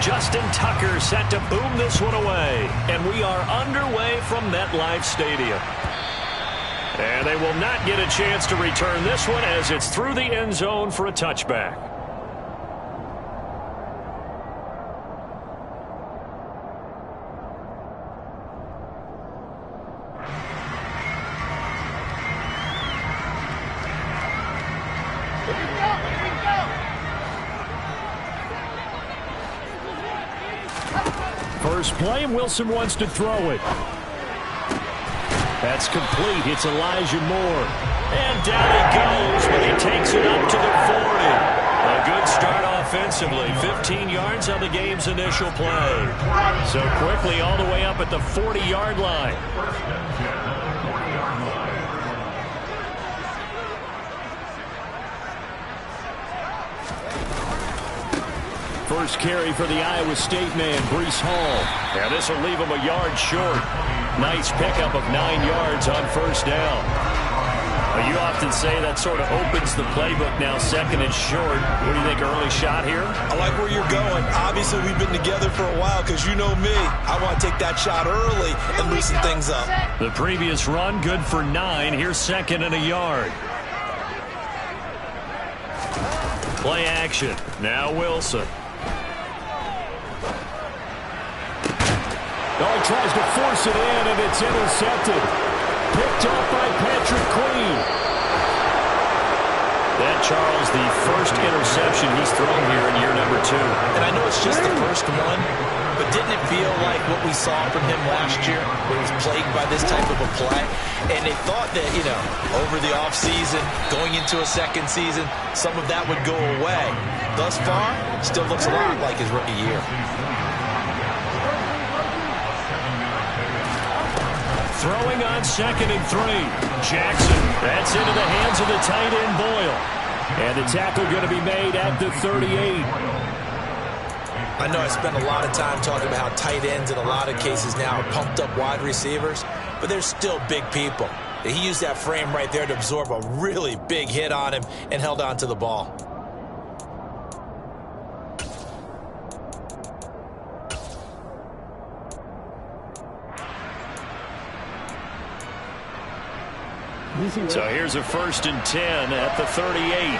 Justin Tucker set to boom this one away. And we are underway from MetLife Stadium. And they will not get a chance to return this one as it's through the end zone for a touchback. First play, Wilson wants to throw it. That's complete. It's Elijah Moore. And down he goes, but he takes it up to the 40. A good start offensively. 15 yards on the game's initial play. So quickly all the way up at the 40-yard line. First carry for the Iowa State man, Breece Hall. Yeah, this will leave him a yard short. Nice pickup of 9 yards on first down. You often say that sort of opens the playbook now, second and short. What do you think, early shot here? I like where you're going. Obviously, we've been together for a while because you know me. I want to take that shot early and loosen things up. The previous run, good for 9. Here's second and a yard. Play action. Now Wilson. Oh, he tries to force it in, and it's intercepted. Picked up by Patrick Queen. That, Charles, the first interception he's thrown here in year number 2. And I know it's just the first one, but didn't it feel like what we saw from him last year, where he was plagued by this type of a play? And they thought that, you know, over the offseason, going into a second season, some of that would go away. Thus far, still looks a lot like his rookie year. Throwing on second and 3. Jackson, that's into the hands of the tight end Boyle. And the tackle going to be made at the 38. I know I spent a lot of time talking about how tight ends in a lot of cases now are pumped up wide receivers, but they're still big people. He used that frame right there to absorb a really big hit on him and held on to the ball. So here's a 1st and 10 at the 38.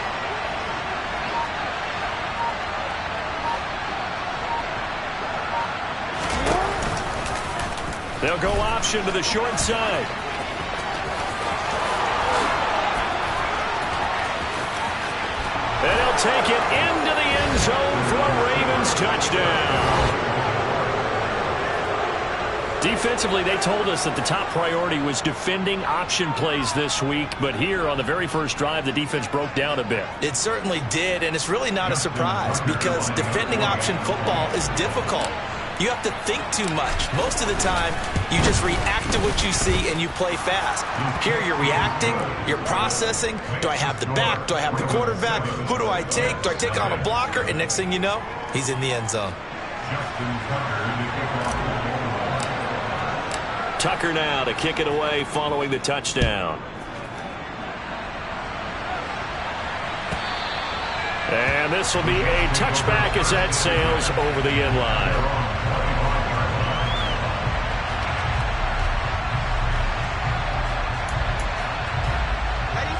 They'll go option to the short side. And he'll take it into the end zone for a Ravens touchdown. Defensively, they told us that the top priority was defending option plays this week, but here on the very first drive, the defense broke down a bit. It certainly did, and it's really not a surprise because defending option football is difficult. You have to think too much. Most of the time, you just react to what you see and you play fast. Here you're reacting, you're processing. Do I have the back? Do I have the quarterback? Who do I take? Do I take on a blocker? And next thing you know, he's in the end zone. Tucker now to kick it away following the touchdown. And this will be a touchback as that sails over the end line.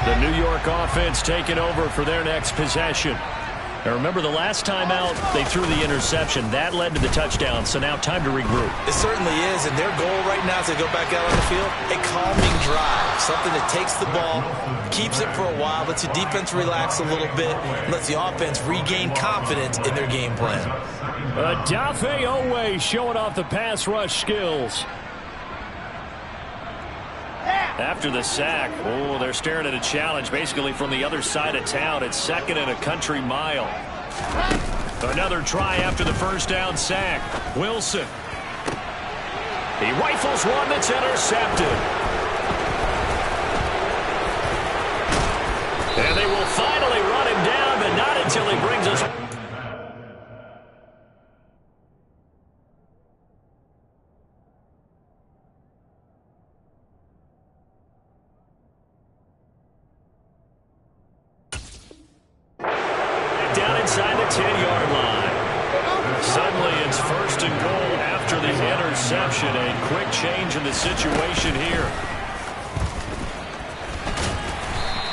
The New York offense taking over for their next possession. Now remember, the last time out, they threw the interception. That led to the touchdown, so now time to regroup. It certainly is, and their goal right now as they go back out on the field, a calming drive, something that takes the ball, keeps it for a while, lets the defense relax a little bit, and lets the offense regain confidence in their game plan. Dafe Owe showing off the pass rush skills. After the sack, oh, they're staring at a challenge basically from the other side of town. It's 2nd and a country mile. Another try after the first down sack. Wilson. He rifles one that's intercepted. And they will finally run him down, but not until he brings us... down inside the 10-yard line. Suddenly interception. A quick change in the situation here.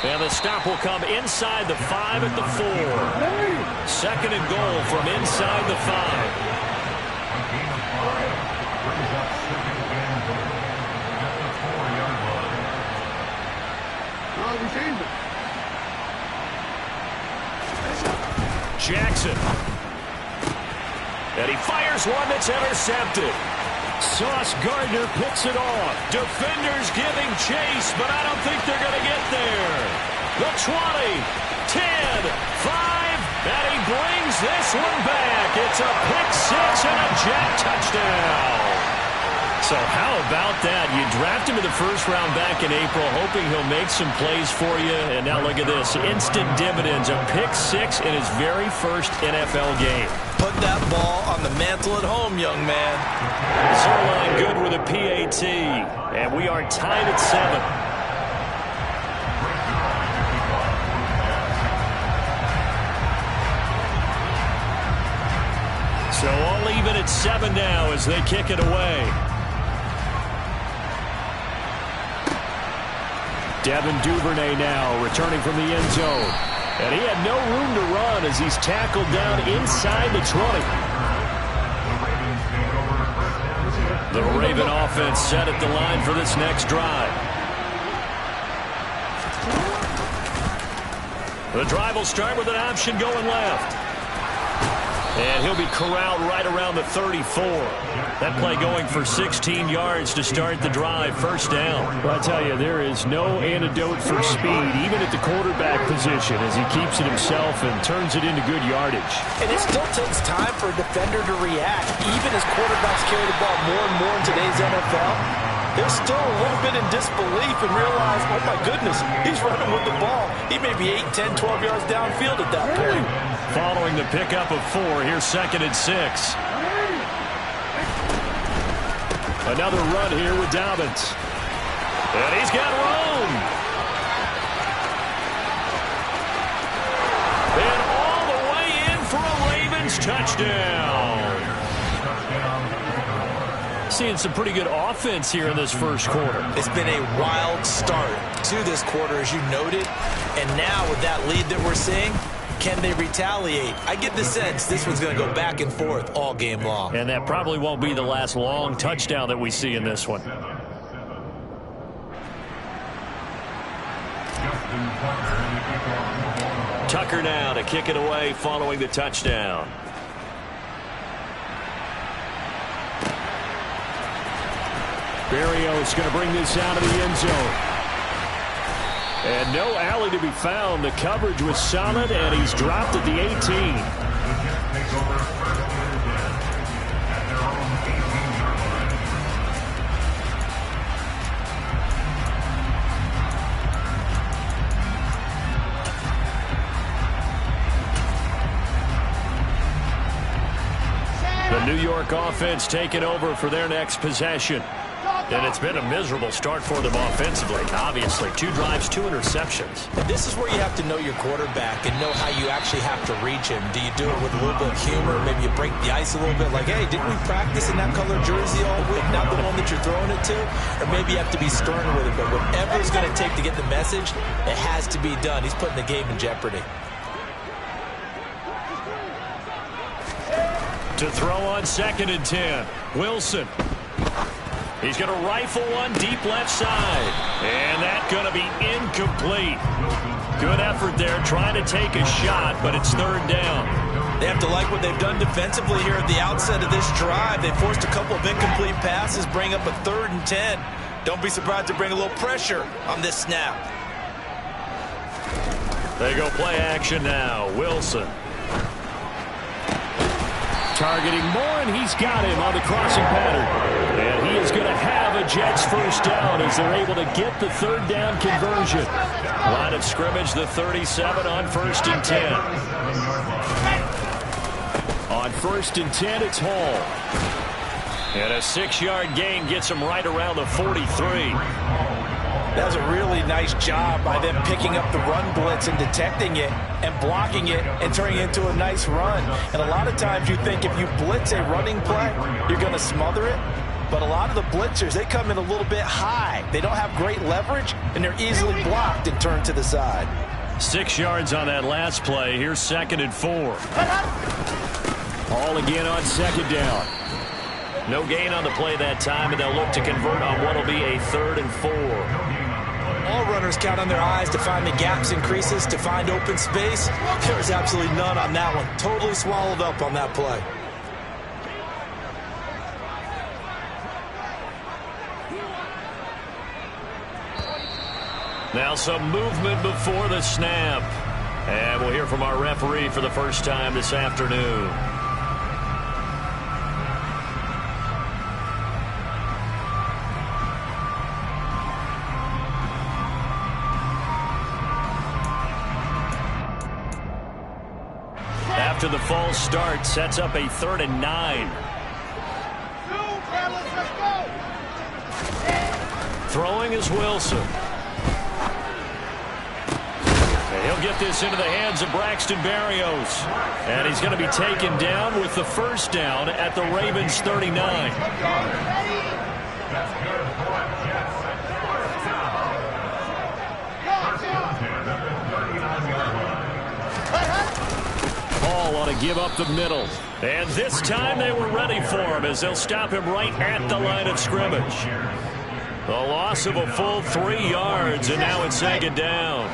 And the stop will come inside the 5 at the 4. 2nd and goal from inside the 5. Jackson. And he fires one that's intercepted. Sauce Gardner picks it off. Defenders giving chase, but I don't think they're going to get there. The 20, 10, 5, and he brings this one back. It's a pick 6 and a Jet touchdown. So how about that? You draft him in the first round back in April, hoping he'll make some plays for you. And now look at this. Instant dividends. A pick 6 in his very first NFL game. Put that ball on the mantle at home, young man. Zerline good with a PAT. And we are tied at 7. So all even at 7 now as they kick it away. Devin Duvernay now returning from the end zone. And he had no room to run as he's tackled down inside the 20. The Raven offense set at the line for this next drive. The drive will start with an option going left. And he'll be corralled right around the 34. That play going for 16 yards to start the drive. First down. Well, I tell you, there is no antidote for speed, even at the quarterback position, as he keeps it himself and turns it into good yardage. And it still takes time for a defender to react. Even as quarterbacks carry the ball more and more in today's NFL, they're still a little bit in disbelief and realize, oh my goodness, he's running with the ball. He may be 8, 10, 12 yards downfield at that point. Following the pickup of 4, here's 2nd and 6. Another run here with Dobbins. And he's got room. And all the way in for a Ravens touchdown. Seeing some pretty good offense here in this first quarter. It's been a wild start to this quarter, as you noted. And now with that lead that we're seeing, can they retaliate? I get the sense this one's going to go back and forth all game long. And that probably won't be the last long touchdown that we see in this one. Tucker now to kick it away following the touchdown. Berrios going to bring this out of the end zone. And no alley to be found. The coverage was solid, and he's dropped at the 18. The New York offense taking over for their next possession. And it's been a miserable start for them offensively, obviously. 2 drives, 2 interceptions. And this is where you have to know your quarterback and know how you actually have to reach him. Do you do it with a little bit of humor? Maybe you break the ice a little bit, like, hey, didn't we practice in that color jersey all week, not the one that you're throwing it to? Or maybe you have to be stern with it, but whatever it's going to take to get the message, it has to be done. He's putting the game in jeopardy. To throw on 2nd and 10, Wilson. He's going to rifle one deep left side. And that's going to be incomplete. Good effort there trying to take a shot, but it's 3rd down. They have to like what they've done defensively here at the outset of this drive. They forced a couple of incomplete passes, bring up a 3rd and 10. Don't be surprised to bring a little pressure on this snap. They go play action now. Wilson. Targeting Moore, and he's got him on the crossing pattern. And he is going to have a Jets first down as they're able to get the 3rd down conversion. Line of scrimmage, the 37 on 1st and 10. On 1st and 10, it's Hall. And a 6-yard gain gets him right around the 43. That was a really nice job by them picking up the run blitz and detecting it and blocking it and turning it into a nice run. And a lot of times you think if you blitz a running play, you're going to smother it. But a lot of the blitzers, they come in a little bit high. They don't have great leverage, and they're easily blocked and turned to the side. 6 yards on that last play. Here's 2nd and 4. All again on 2nd down. No gain on the play that time, and they'll look to convert on what will be a 3rd and 4. All runners count on their eyes to find the gaps and creases, to find open space. There's absolutely none on that one. Totally swallowed up on that play. Now some movement before the snap. And we'll hear from our referee for the first time this afternoon. After the false start, sets up a 3rd and 9. Throwing is Wilson. He'll get this into the hands of Braxton Berrios. And he's going to be taken down with the 1st down at the Ravens 39. Hall ought to give up the middle. And this time they were ready for him as they'll stop him right at the line of scrimmage. The loss of a full 3 yards, and now it's 2nd down.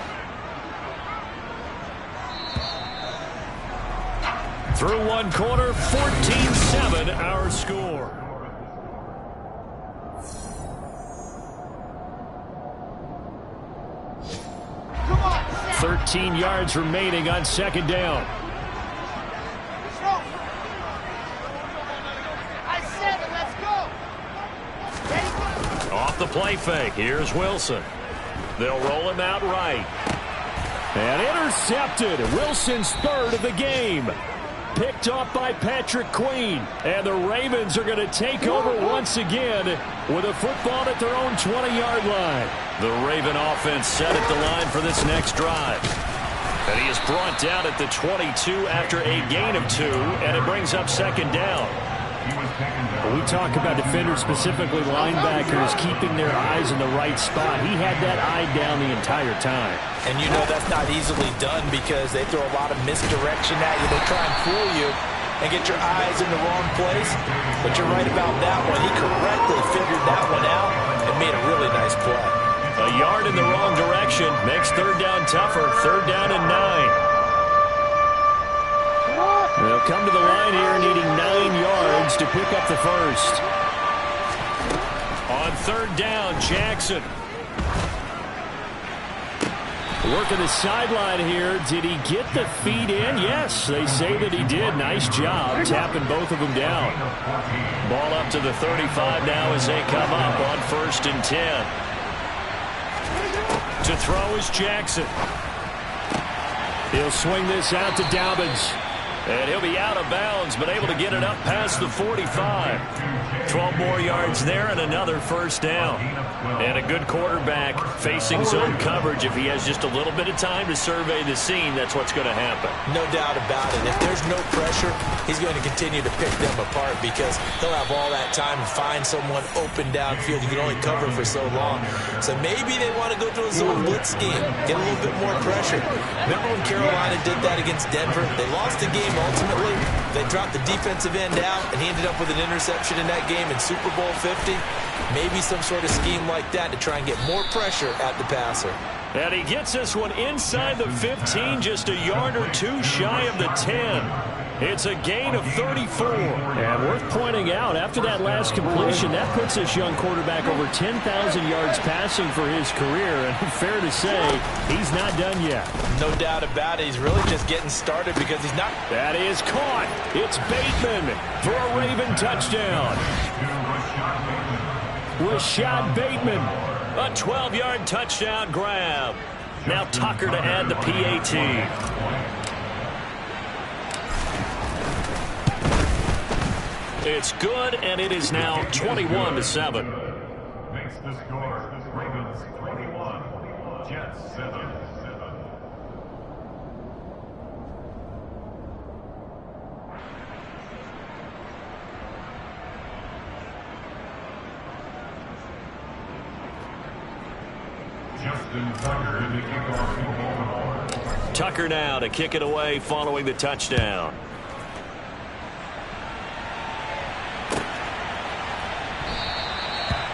Through 1 quarter, 14-7 our score. Come on, 13 yards remaining on 2nd down. Off the play fake, here's Wilson. They'll roll him out right. And intercepted. Wilson's 3rd of the game. Picked off by Patrick Queen. And the Ravens are going to take over once again with a football at their own 20-yard line. The Raven offense set at the line for this next drive. And he is brought down at the 22 after a gain of 2, and it brings up 2nd down. When we talk about defenders, specifically linebackers, keeping their eyes in the right spot, he had that eye down the entire time. And you know that's not easily done because they throw a lot of misdirection at you. They try and fool you and get your eyes in the wrong place. But you're right about that one. He correctly figured that one out and made a really nice play. A yard in the wrong direction makes 3rd down tougher. 3rd down and 9. They'll come to the line here needing 9 yards to pick up the 1st. On 3rd down, Jackson. Working the sideline here. Did he get the feet in? Yes, they say that he did. Nice job tapping both of them down. Ball up to the 35 now as they come up on 1st and 10. To throw is Jackson. He'll swing this out to Dobbins. And he'll be out of bounds, but able to get it up past the 45. 12 more yards there and another 1st down. And a good quarterback facing zone coverage. If he has just a little bit of time to survey the scene, that's what's going to happen. No doubt about it. If there's no pressure, he's going to continue to pick them apart because he'll have all that time to find someone open downfield. You can only cover for so long. So maybe they want to go to a zone blitz scheme, get a little bit more pressure. Remember when Carolina did that against Denver? They lost the game ultimately. They dropped the defensive end out, and he ended up with an interception in that game in Super Bowl 50. Maybe some sort of scheme like that to try and get more pressure at the passer. And he gets this one inside the 15, just a yard or 2 shy of the 10. It's a gain of 34. And worth pointing out, after that last completion, that puts this young quarterback over 10,000 yards passing for his career. And fair to say, he's not done yet. No doubt about it. He's really just getting started because he's not. That is caught. It's Bateman for a Raven touchdown. Rashad Bateman, a 12-yard touchdown grab. Now Tucker to add the PAT. It's good, and it is now 21-7. Makes the score Ravens 21, Jets 7. Tucker now to kick it away following the touchdown.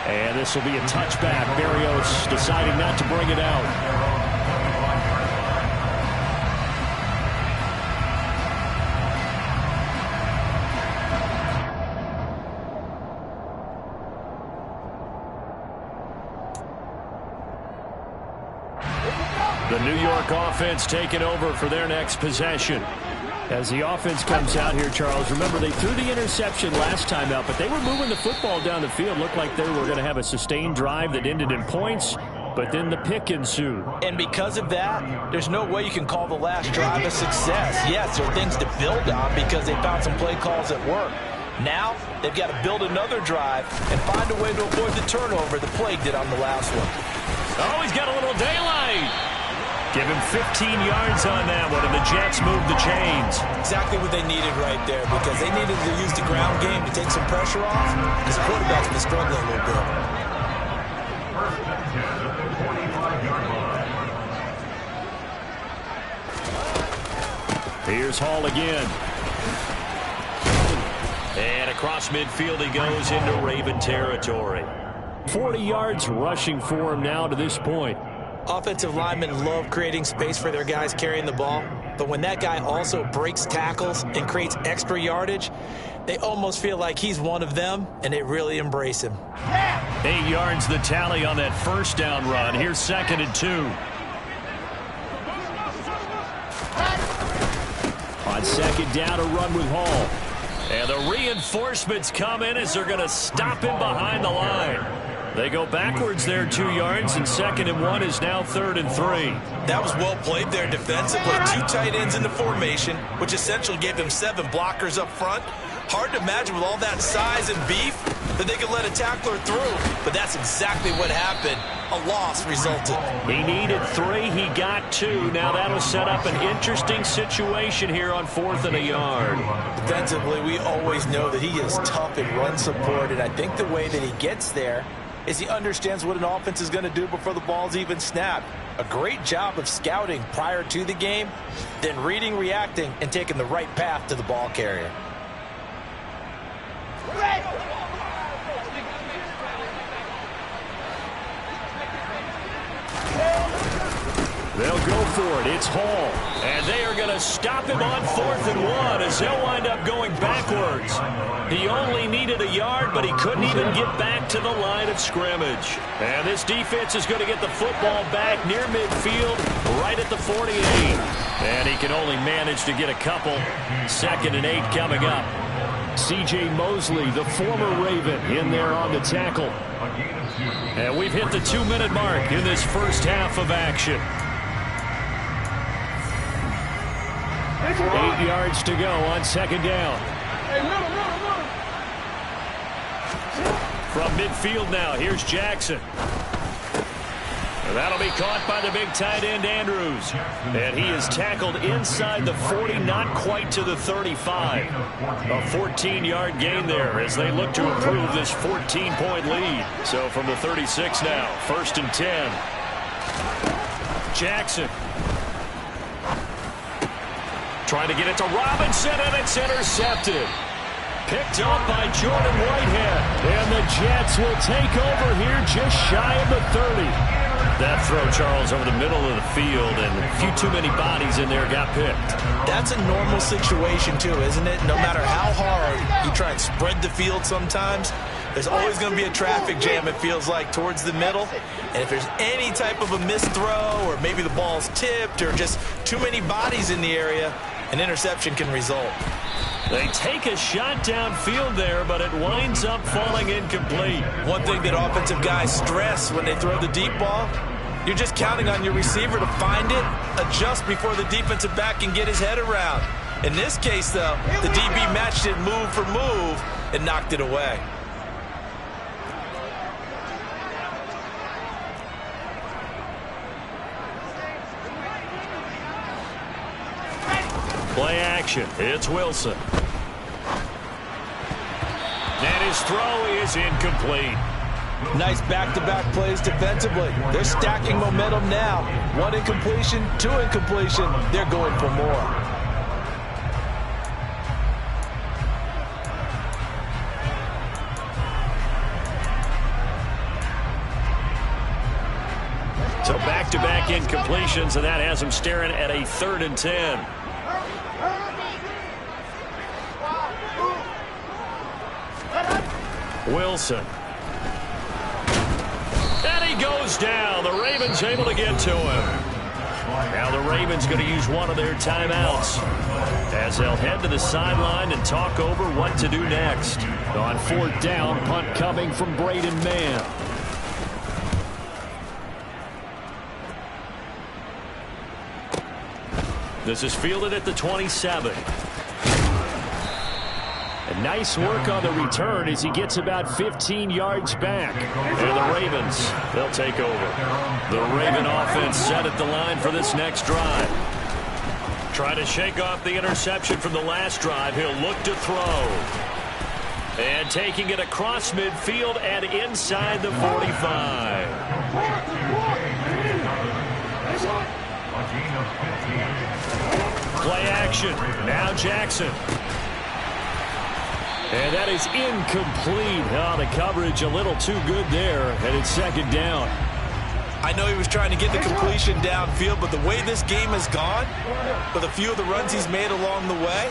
And this will be a touchback. Berrios deciding not to bring it out. The New York offense taking over for their next possession. As the offense comes out here, Charles, remember they threw the interception last time out, but they were moving the football down the field. Looked like they were going to have a sustained drive that ended in points, but then the pick ensued. And because of that, there's no way you can call the last drive a success. Yes, there are things to build on because they found some play calls that work. Now, they've got to build another drive and find a way to avoid the turnover the play did on the last one. Oh, he's got a little daylight. Give him 15 yards on that one, and the Jets move the chains. Exactly what they needed right there, because they needed to use the ground game to take some pressure off, because the quarterback's been struggling a little bit. First and 10 at the 45-yard line. Here's Hall again. And across midfield he goes into Raven territory. 40 yards rushing for him now to this point. Offensive linemen love creating space for their guys carrying the ball, but when that guy also breaks tackles and creates extra yardage, they almost feel like he's one of them, and they really embrace him. 8 yards the tally on that first down run. Here's 2nd and 2. On 2nd down, a run with Hall. And the reinforcements come in as they're going to stop him behind the line. They go backwards there 2 yards, and 2nd and 1 is now 3rd and 3. That was well played there defensively. 2 tight ends in the formation, which essentially gave them 7 blockers up front. Hard to imagine with all that size and beef that they could let a tackler through, but that's exactly what happened. A loss resulted. He needed 3. He got 2. Now that'll set up an interesting situation here on 4th and a yard. Defensively, we always know that he is tough in run support, and I think the way that he gets there is he understands what an offense is going to do before the ball's even snapped. A great job of scouting prior to the game, then reading, reacting, and taking the right path to the ball carrier. They'll go for it. It's Hall. And they are going to stop him on 4th and 1 as they'll wind up going backwards. He only needed a yard, but he couldn't even get back to the line of scrimmage. And this defense is going to get the football back near midfield, right at the 48. And he can only manage to get a couple. 2nd and 8 coming up. C.J. Mosley, the former Raven, in there on the tackle. And we've hit the 2-minute mark in this first half of action. 8 yards to go on 2nd down. From midfield now, here's Jackson. And that'll be caught by the big tight end, Andrews. And he is tackled inside the 40, not quite to the 35. A 14-yard gain there as they look to improve this 14-point lead. So from the 36 now, 1st and 10. Jackson. Trying to get it to Robinson, and it's intercepted. Picked up by Jordan Whitehead. And the Jets will take over here just shy of the 30. That throw, Charles, over the middle of the field, and a few too many bodies in there got picked. That's a normal situation, too, isn't it? No matter how hard you try and spread the field sometimes, there's always going to be a traffic jam, it feels like, towards the middle. And if there's any type of a missed throw, or maybe the ball's tipped, or just too many bodies in the area, an interception can result. They take a shot downfield there, but it winds up falling incomplete. One thing that offensive guys stress when they throw the deep ball, you're just counting on your receiver to find it, adjust before the defensive back can get his head around. In this case, though, the DB matched it move for move and knocked it away. Play action. It's Wilson. And his throw is incomplete. Nice back-to-back plays defensively. They're stacking momentum now. One incompletion, two incompletion. They're going for more. So back-to-back incompletions, and that has them staring at a 3rd and 10. Wilson. And he goes down. The Ravens able to get to him. Now the Ravens going to use one of their timeouts as they'll head to the sideline and talk over what to do next. On 4th down, punt coming from Braden Mann. This is fielded at the 27. And nice work on the return as he gets about 15 yards back. And the Ravens, they'll take over. The Raven offense set at the line for this next drive. Trying to shake off the interception from the last drive. He'll look to throw. And taking it across midfield and inside the 45. Play action. Now Jackson. And that is incomplete. Oh, the coverage a little too good there, and it's 2nd down. I know he was trying to get the completion downfield, but the way this game has gone, with a few of the runs he's made along the way,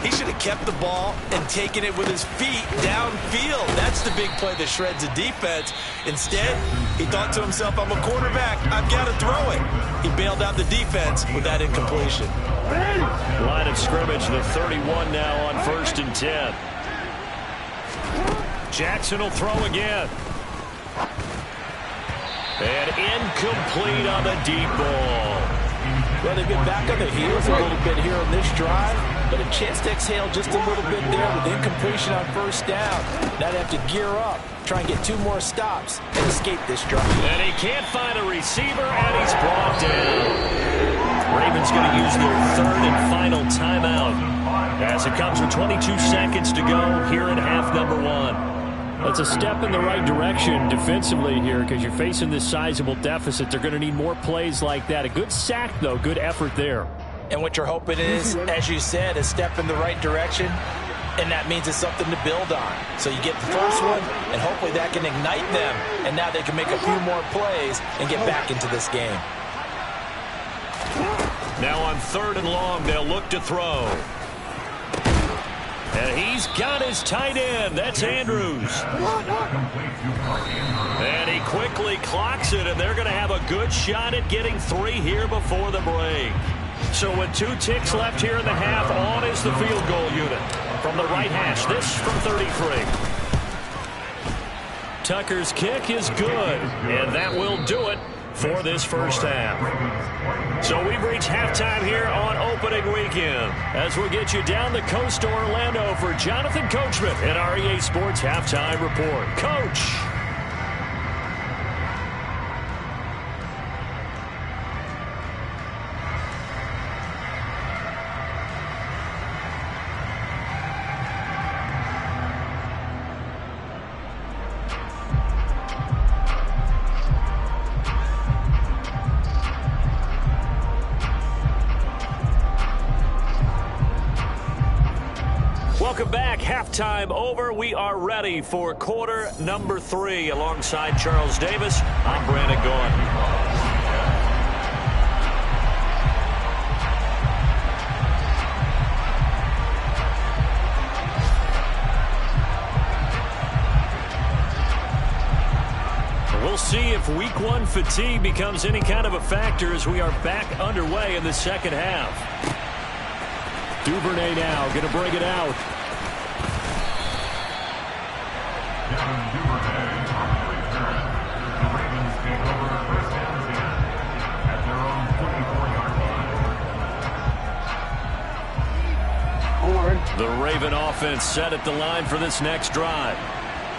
he should have kept the ball and taken it with his feet downfield. That's the big play that shreds the defense. Instead, he thought to himself, I'm a quarterback. I've got to throw it. He bailed out the defense with that incompletion. Line of scrimmage, the 31 now on 1st and 10. Jackson will throw again. And incomplete on the deep ball. Well, they've been back on their heels a little bit here on this drive, but a chance to exhale just a little bit there with incompletion on 1st down. Now they have to gear up, try and get 2 more stops, and escape this drive. And he can't find a receiver, and he's brought down. Ravens going to use their 3rd and final timeout as it comes with 22 seconds to go here in half number 1. That's a step in the right direction defensively here because you're facing this sizable deficit. They're going to need more plays like that. A good sack, though. Good effort there. And what you're hoping is, as you said, a step in the right direction, and that means it's something to build on. So you get the first one, and hopefully that can ignite them, and now they can make a few more plays and get back into this game. Now on 3rd and long, they'll look to throw. And he's got his tight end. That's Andrews. And he quickly clocks it, and they're going to have a good shot at getting 3 here before the break. So with 2 ticks left here in the half, on is the field goal unit. From the right hash, this from 33. Tucker's kick is good, and that will do it for this first half. So we've reached halftime here on opening weekend as we get you down the coast to Orlando for Jonathan Coachman in our EA Sports Halftime Report. Coach. Welcome back. Halftime over. We are ready for quarter number 3. Alongside Charles Davis, I'm Brandon Gaughan. We'll see if week 1 fatigue becomes any kind of a factor as we are back underway in the second half. Duvernay now going to bring it out. The Raven offense set at the line for this next drive.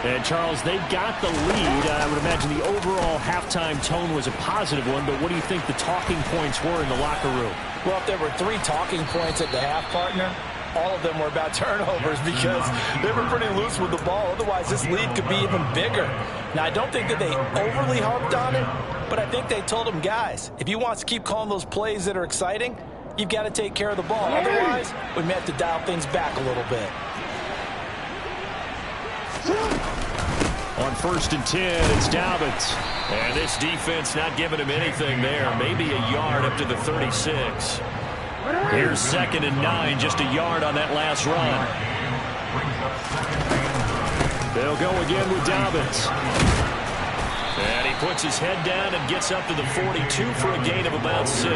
And, Charles, they got the lead. I would imagine the overall halftime tone was a positive one, but what do you think the talking points were in the locker room? Well, if there were 3 talking points at the half, partner, all of them were about turnovers because they were pretty loose with the ball. Otherwise, this lead could be even bigger. Now, I don't think that they overly harped on it, but I think they told them, guys, if you want to keep calling those plays that are exciting, you've got to take care of the ball. Otherwise, we may have to dial things back a little bit. On 1st and 10, it's Dobbins. And this defense not giving him anything there. Maybe a yard up to the 36. Here's 2nd and 9, just a yard on that last run. They'll go again with Dobbins. And he puts his head down and gets up to the 42 for a gain of about 6.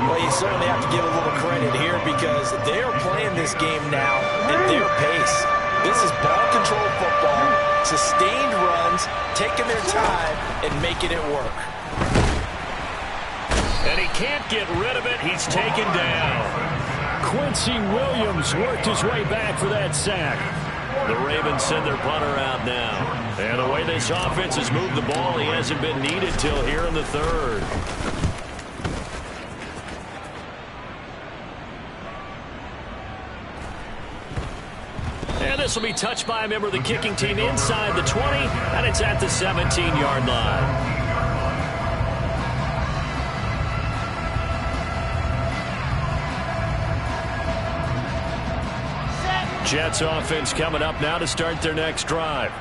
Well, you certainly have to give a little credit here because they're playing this game now at their pace. This is ball control football, sustained runs, taking their time and making it work. And he can't get rid of it. He's taken down. Quincy Williams worked his way back for that sack. The Ravens send their punter out now. And the way this offense has moved the ball, he hasn't been needed till here in the 3rd. And this will be touched by a member of the kicking team inside the 20, and it's at the 17-yard line. Jets offense coming up now to start their next drive.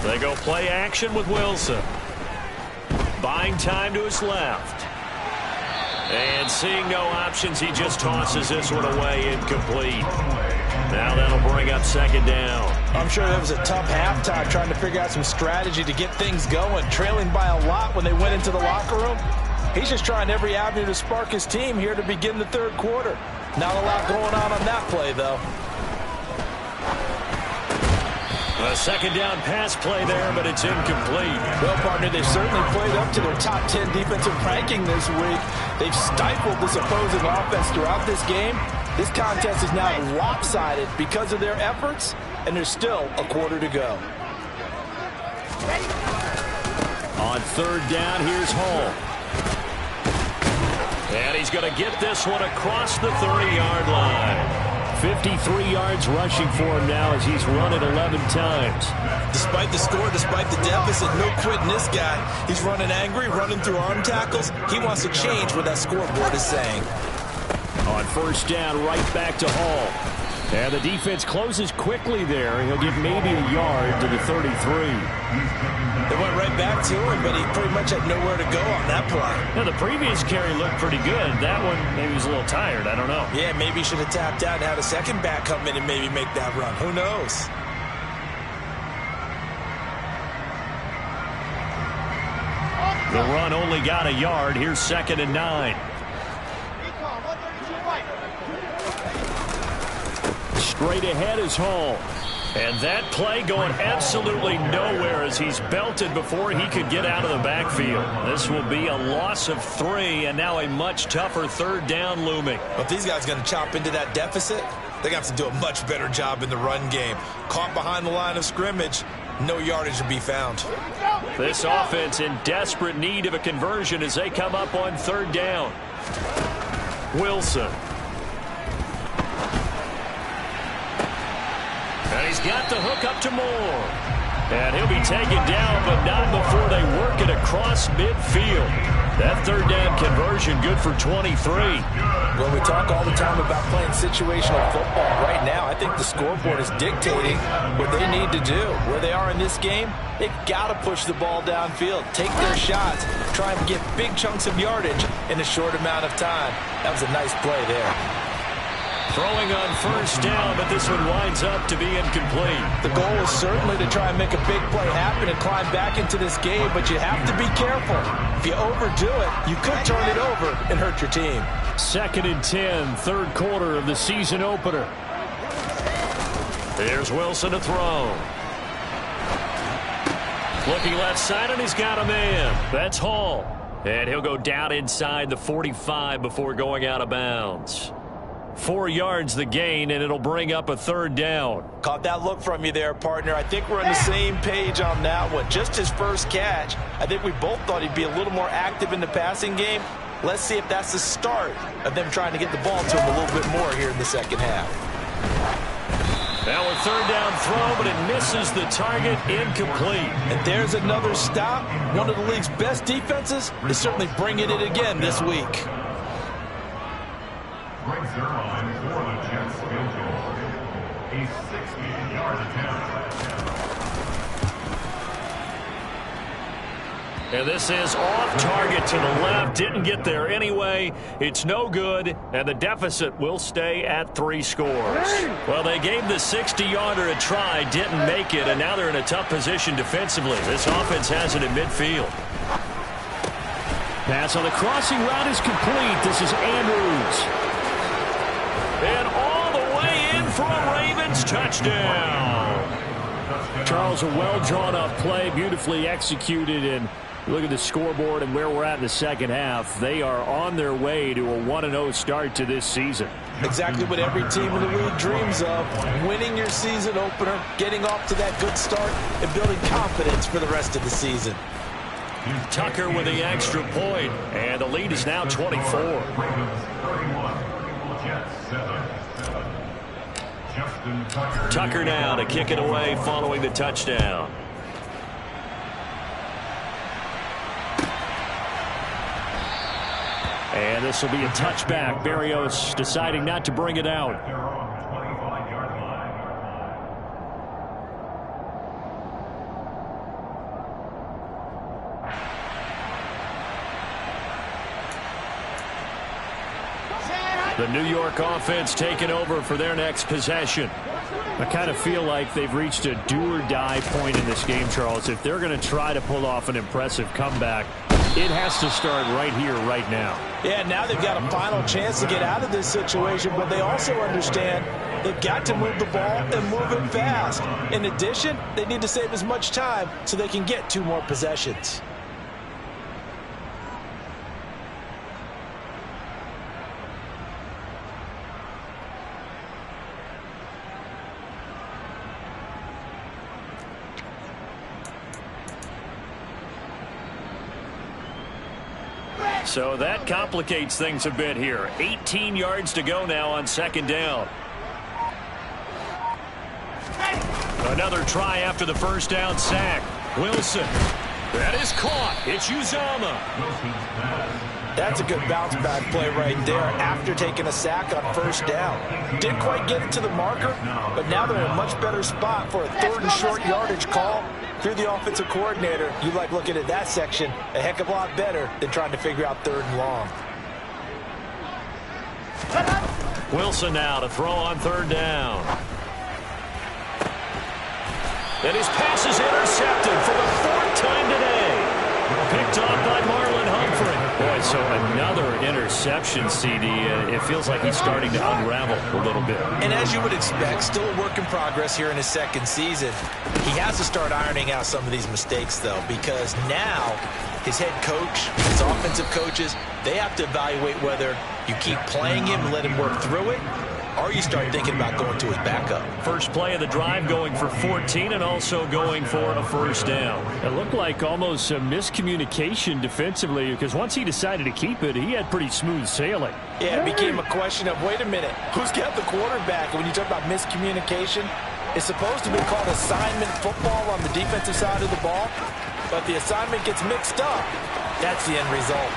They go play action with Wilson. Buying time to his left. And seeing no options, he just tosses this one away incomplete. Now that'll bring up 2nd down. I'm sure that was a tough halftime trying to figure out some strategy to get things going. Trailing by a lot when they went into the locker room. He's just trying every avenue to spark his team here to begin the 3rd quarter. Not a lot going on that play, though. A 2nd down pass play there, but it's incomplete. Well, partner, they've certainly played up to their top 10 defensive ranking this week. They've stifled this opposing offense throughout this game. This contest is now lopsided because of their efforts, and there's still a quarter to go. On 3rd down, here's Hall. And he's going to get this one across the 30-yard line. 53 yards rushing for him now as he's run it 11 times. Despite the score, despite the deficit, no quitting this guy. He's running angry, running through arm tackles. He wants to change what that scoreboard is saying. On 1st down, right back to Hall. And the defense closes quickly there. He'll get maybe a yard to the 33. They went right back to him, but he pretty much had nowhere to go on that play. Now, the previous carry looked pretty good. That one, maybe he was a little tired. I don't know. Yeah, maybe he should have tapped out and had a second back come in and maybe make that run. Who knows? The run only got a yard. Here's 2nd and 9. Straight ahead is Hall. And that play going absolutely nowhere as he's belted before he could get out of the backfield. This will be a loss of 3, and now a much tougher 3rd down looming. If these guys are going to chop into that deficit, they're going to have to do a much better job in the run game. Caught behind the line of scrimmage, no yardage to be found. This offense in desperate need of a conversion as they come up on 3rd down. Wilson. And he's got the hook up to Moore. And he'll be taken down, but not before they work it across midfield. That 3rd down conversion good for 23. Well, we talk all the time about playing situational football. Right now, I think the scoreboard is dictating what they need to do. Where they are in this game, they've got to push the ball downfield, take their shots, try and get big chunks of yardage in a short amount of time. That was a nice play there. Throwing on 1st down, but this one winds up to be incomplete. The goal is certainly to try and make a big play happen and climb back into this game, but you have to be careful. If you overdo it, you could turn it over and hurt your team. 2nd and 10, 3rd quarter of the season opener. Here's Wilson to throw. Looking left side, and he's got a man. That's Hall. And he'll go down inside the 45 before going out of bounds. 4 yards the gain, and it'll bring up a 3rd down. Caught that look from you there, partner. I think we're on the same page on that one. Just his first catch. I think we both thought he'd be a little more active in the passing game. Let's see if that's the start of them trying to get the ball to him a little bit more here in the second half. Now a 3rd down throw, but it misses the target, incomplete. And there's another stop. One of the league's best defenses is certainly bringing it again this week. Brings their line for the Jets field goal. A 60-yard attempt. And this is off target to the left. Didn't get there anyway. It's no good, and the deficit will stay at 3 scores. Well, they gave the 60-yarder a try, didn't make it, and now they're in a tough position defensively. This offense has it at midfield. Pass on the crossing route is complete. This is Andrews. And all the way in for a Ravens touchdown. Charles, a well-drawn-up play, beautifully executed, and look at the scoreboard and where we're at in the second half. They are on their way to a 1-0 start to this season. Exactly what every team in the league dreams of. Winning your season opener, getting off to that good start, and building confidence for the rest of the season. Tucker with the extra point, and the lead is now 24. Tucker now to kick it away following the touchdown. And this will be a touchback. Berrios deciding not to bring it out. The New York offense taking over for their next possession. I kind of feel like they've reached a do-or-die point in this game, Charles. If they're going to try to pull off an impressive comeback, it has to start right here, right now. Yeah, now they've got a final chance to get out of this situation, but they also understand they've got to move the ball and move it fast. In addition, they need to save as much time so they can get 2 more possessions. So that complicates things a bit here. 18 yards to go now on 2nd down. Another try after the 1st down sack. Wilson. That is caught. It's Uzomah. That's a good bounce back play right there after taking a sack on 1st down. Didn't quite get it to the marker, but now they're in a much better spot for a 3rd and short yardage call. If you're the offensive coordinator, you like looking at that section a heck of a lot better than trying to figure out 3rd and long. Wilson now to throw on 3rd down. And his pass is intercepted for the 4th time today. Picked off by Marlon Humphrey. Boy, so another interception, CD. It feels like he's starting to unravel a little bit. And as you would expect, still a work in progress here in his 2nd season. He has to start ironing out some of these mistakes, though, because now his head coach, his offensive coaches, they have to evaluate whether you keep playing him and let him work through it, or you start thinking about going to his backup. First play of the drive going for 14 and also going for a 1st down. It looked like almost a miscommunication defensively because once he decided to keep it, he had pretty smooth sailing. Yeah, it became a question of, wait a minute, who's got the quarterback? And when you talk about miscommunication, it's supposed to be called assignment football on the defensive side of the ball, but the assignment gets mixed up. That's the end result.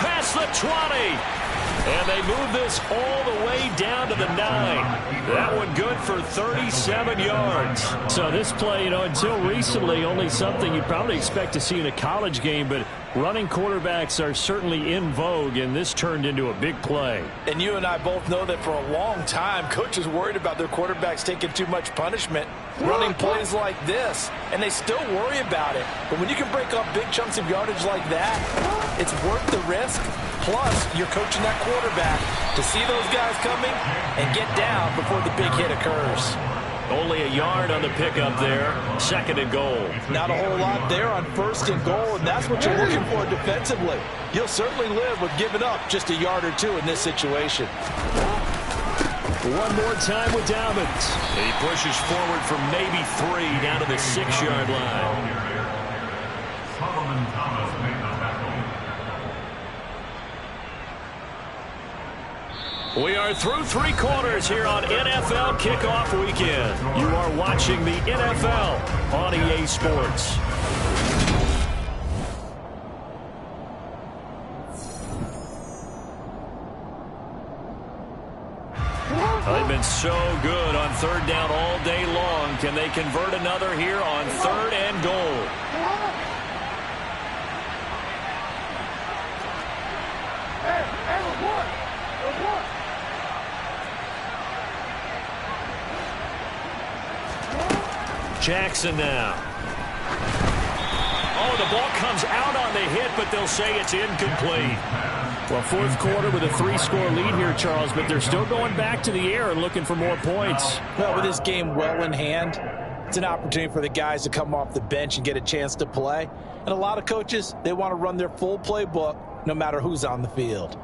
Past the 20. And they move this all the way down to the 9. That one good for 37 yards. So this play, until recently, only something you'd probably expect to see in a college game, but running quarterbacks are certainly in vogue, and this turned into a big play. And you and I both know that for a long time, coaches worried about their quarterbacks taking too much punishment, running plays like this, and they still worry about it. But when you can break up big chunks of yardage like that, it's worth the risk. Plus, you're coaching that quarterback to see those guys coming and get down before the big hit occurs. Only a yard on the pickup there. 2nd and goal. Not a whole lot there on 1st and goal, and that's what you're looking for defensively. You'll certainly live with giving up just a yard or 2 in this situation. One more time with Dobbins. He pushes forward from maybe 3 down to the 6-yard line. Solomon Thomas made the tackle. We are through 3 quarters here on NFL Kickoff Weekend. You are watching the NFL on EA Sports. They've been so good on 3rd down all day long. Can they convert another here on 3rd and goal? Jackson now. Oh, the ball comes out on the hit, but they'll say it's incomplete. Well, 4th quarter with a 3-score lead here, Charles, but they're still going back to the air and looking for more points. Well, with this game well in hand, it's an opportunity for the guys to come off the bench and get a chance to play. And a lot of coaches, they want to run their full playbook no matter who's on the field.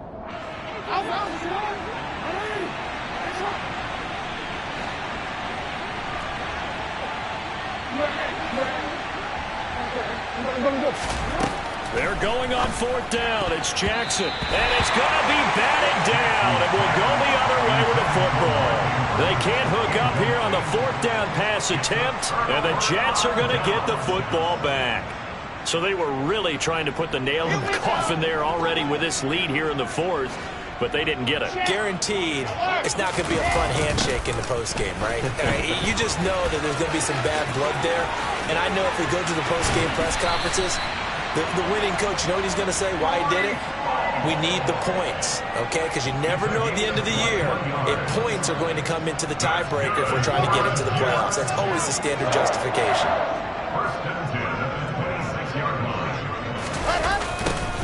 They're going on 4th down. It's Jackson. And it's going to be batted down. It will go the other way with the football. They can't hook up here on the 4th down pass attempt. And the Jets are going to get the football back. So they were really trying to put the nail in the coffin there already with this lead here in the 4th. But they didn't get it. Guaranteed, it's not going to be a fun handshake in the postgame, right? You just know that there's going to be some bad blood there. And I know if we go to the postgame press conferences, the winning coach, you know what he's going to say, why he did it? We need the points, okay? Because you never know at the end of the year if points are going to come into the tiebreaker if we're trying to get into the playoffs. That's always the standard justification. First and 10 at the 26-yard line.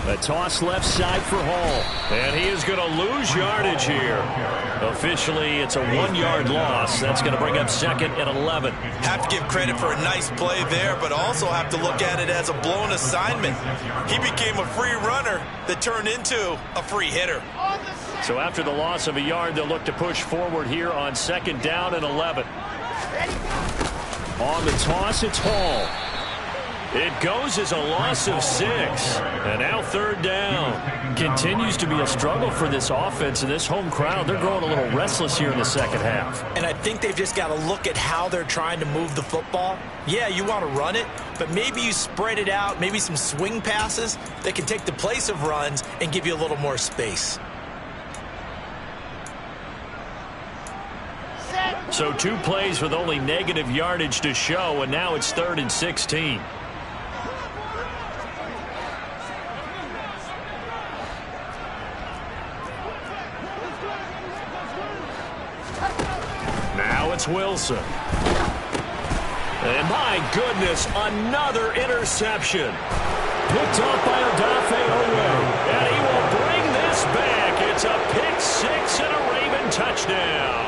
A toss left side for Hall. And he is going to lose yardage here. Officially, it's a 1-yard loss. That's going to bring up 2nd and 11. Have to give credit for a nice play there, but also have to look at it as a blown assignment. He became a free runner that turned into a free hitter. So after the loss of a yard, they'll look to push forward here on 2nd down and 11. On the toss, it's Hall. It goes as a loss of 6. And now 3rd down. Continues to be a struggle for this offense and this home crowd. They're growing a little restless here in the 2nd half. And I think they've just got to look at how they're trying to move the football. Yeah, you want to run it, but maybe you spread it out, maybe some swing passes that can take the place of runs and give you a little more space. So 2 plays with only negative yardage to show, and now it's 3rd and 16. Now it's Wilson. And my goodness, another interception. Picked off by Odafe Oweh. And he will bring this back. It's a pick 6 and a Raven touchdown.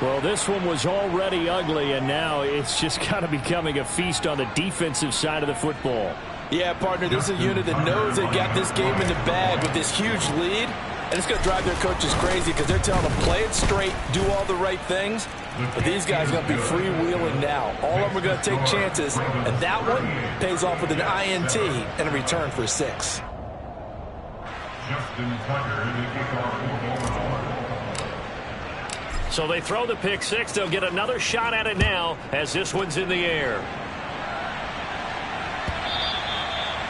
Well, this one was already ugly, and now it's just kind of becoming a feast on the defensive side of the football. Yeah, partner, this is a unit that knows they got this game in the bag with this huge lead. And it's going to drive their coaches crazy because they're telling them, play it straight, do all the right things. But these guys are going to be freewheeling now. All of them are going to take chances. And that one pays off with an INT and a return for 6. Justin Tucker in the kickoff for Baltimore. So they throw the pick 6. They'll get another shot at it now as this one's in the air.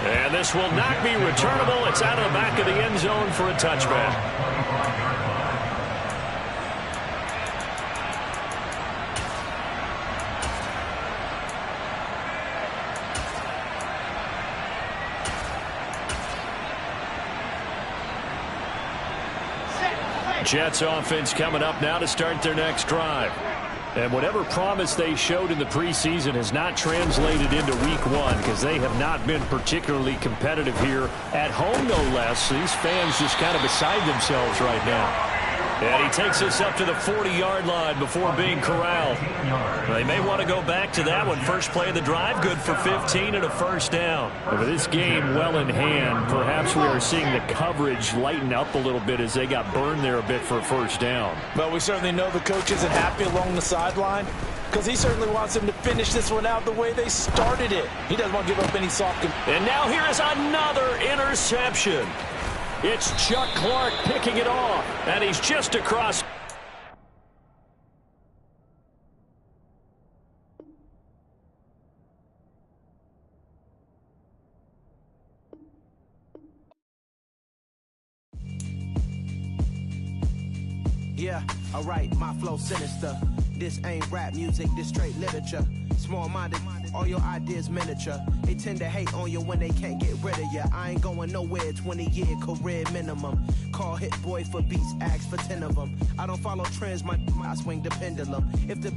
And this will not be returnable. It's out of the back of the end zone for a touchback. Jets offense coming up now to start their next drive. And whatever promise they showed in the preseason has not translated into week 1 because they have not been particularly competitive here at home, no less. These fans just kind of beside themselves right now. And he takes us up to the 40-yard line before being corralled. They may want to go back to that one. First play of the drive, good for 15 and a first down. But with this game well in hand, perhaps we are seeing the coverage lighten up a little bit as they got burned there a bit for a first down. Well, we certainly know the coach isn't happy along the sideline because he certainly wants them to finish this one out the way they started it. He doesn't want to give up any soft. And now here is another interception. It's Chuck Clark picking it off, and he's just across. Yeah, alright, my flow sinister. This ain't rap music, this straight literature. Small-minded, all your ideas miniature. They tend to hate on you when they can't get rid of you. I ain't going nowhere, 20-year career minimum. Call Hit Boy for beats, ask for 10 of them. I don't follow trends, I swing the pendulum. If the